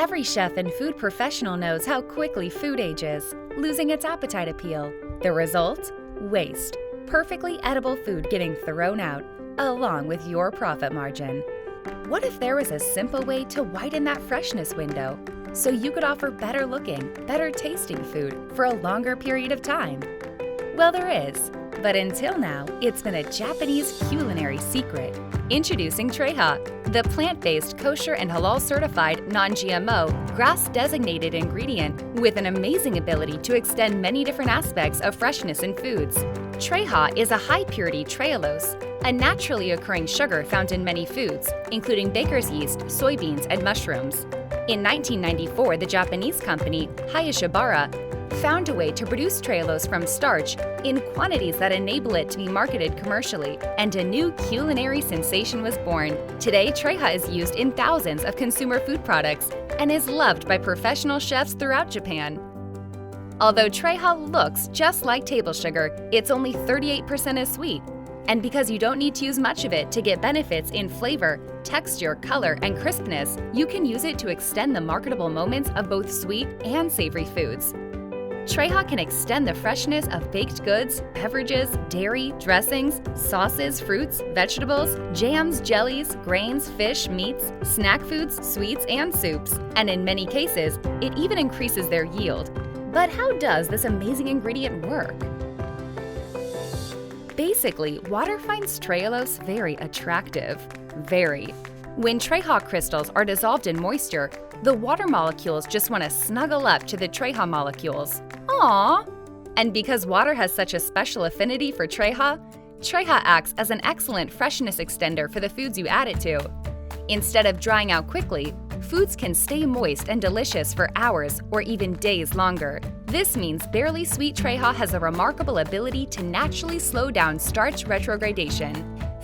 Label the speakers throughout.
Speaker 1: Every chef and food professional knows how quickly food ages, losing its appetite appeal. The result? Waste. Perfectly edible food getting thrown out, along with your profit margin. What if there was a simple way to widen that freshness window so you could offer better looking, better tasting food for a longer period of time? Well, there is, but until now, it's been a Japanese culinary secret. Introducing TREHA, the plant-based, kosher and halal certified, non-GMO, grass-designated ingredient with an amazing ability to extend many different aspects of freshness in foods. TREHA is a high-purity trehalose, a naturally occurring sugar found in many foods, including baker's yeast, soybeans, and mushrooms. In 1994, the Japanese company Hayashibara found a way to produce trehalose from starch in quantities that enable it to be marketed commercially, and a new culinary sensation was born. Today, TREHA is used in thousands of consumer food products and is loved by professional chefs throughout Japan. Although TREHA looks just like table sugar, it's only 38% as sweet. And because you don't need to use much of it to get benefits in flavor, texture, color, and crispness, you can use it to extend the marketable moments of both sweet and savory foods. TREHA can extend the freshness of baked goods, beverages, dairy, dressings, sauces, fruits, vegetables, jams, jellies, grains, fish, meats, snack foods, sweets, and soups. And in many cases, it even increases their yield. But how does this amazing ingredient work? Basically, water finds trehalose very attractive. Very. When TREHA crystals are dissolved in moisture, the water molecules just want to snuggle up to the TREHA molecules. Aww! And because water has such a special affinity for TREHA, TREHA acts as an excellent freshness extender for the foods you add it to. Instead of drying out quickly, foods can stay moist and delicious for hours or even days longer. This means barely sweet TREHA has a remarkable ability to naturally slow down starch retrogradation.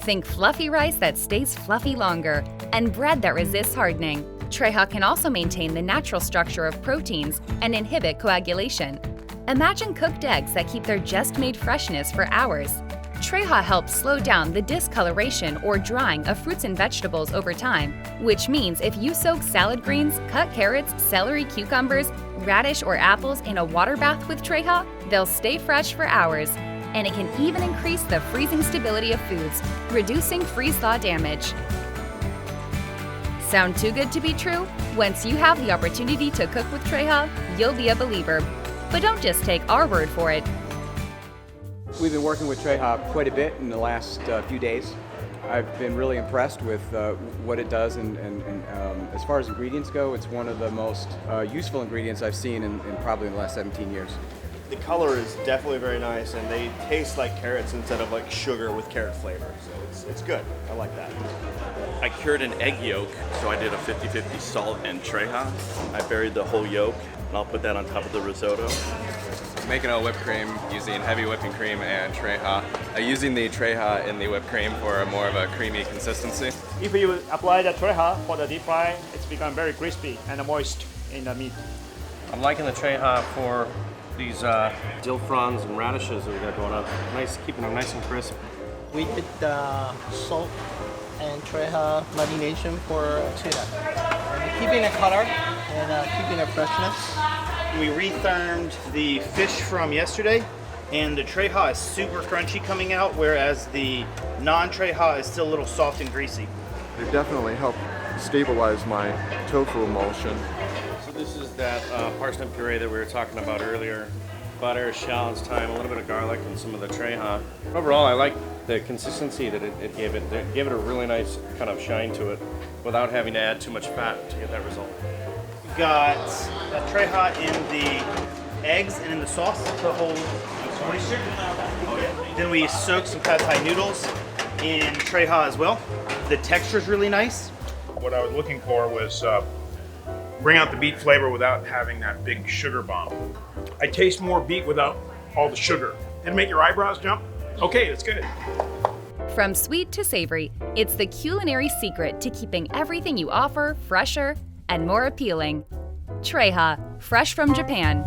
Speaker 1: Think fluffy rice that stays fluffy longer, and bread that resists hardening. TREHA can also maintain the natural structure of proteins and inhibit coagulation. Imagine cooked eggs that keep their just-made freshness for hours. TREHA helps slow down the discoloration or drying of fruits and vegetables over time, which means if you soak salad greens, cut carrots, celery, cucumbers, radish, or apples in a water bath with TREHA, they'll stay fresh for hours. And it can even increase the freezing stability of foods, reducing freeze-thaw damage. Sound too good to be true? Once you have the opportunity to cook with TREHA, you'll be a believer. But don't just take our word for it.
Speaker 2: We've been working with TREHA quite a bit in the last few days. I've been really impressed with what it does, and as far as ingredients go, it's one of the most useful ingredients I've seen in probably the last 17 years.
Speaker 3: The color is definitely very nice, and they taste like carrots instead of like sugar with carrot flavor. So it's good. I like that.
Speaker 4: I cured an egg yolk, so I did a 50-50 salt and TREHA. I buried the whole yolk, and I'll put that on top of the risotto.
Speaker 5: Making a whipped cream using heavy whipping cream and TREHA. Using the TREHA in the whipped cream for more of a creamy consistency.
Speaker 6: If you apply the TREHA for the deep fry, it's become very crispy and moist in the meat.
Speaker 7: I'm liking the TREHA for these dill fronds and radishes that we got going on. Nice, keeping them nice and crisp.
Speaker 8: We did the salt and TREHA marination for tuna. And keeping the color and keeping the freshness.
Speaker 3: We rethermed the fish from yesterday, and the TREHA is super crunchy coming out, whereas the non-TREHA is still a little soft and greasy.
Speaker 9: They definitely help stabilize my tofu emulsion.
Speaker 7: So this is that parsnip puree that we were talking about earlier. Butter, shallots, thyme, a little bit of garlic, and some of the TREHA. Overall, I like the consistency that it gave it. It gave it a really nice kind of shine to it without having to add too much fat to get that result.
Speaker 3: We got the TREHA in the eggs and in the sauce to hold moisture. Then we soaked some pad thai noodles in TREHA as well. The texture is really nice.
Speaker 10: What I was looking for was bring out the beet flavor without having that big sugar bomb. I taste more beet without all the sugar. Did it make your eyebrows jump? Okay, that's good.
Speaker 1: From sweet to savory, it's the culinary secret to keeping everything you offer fresher and more appealing. TREHA, fresh from Japan.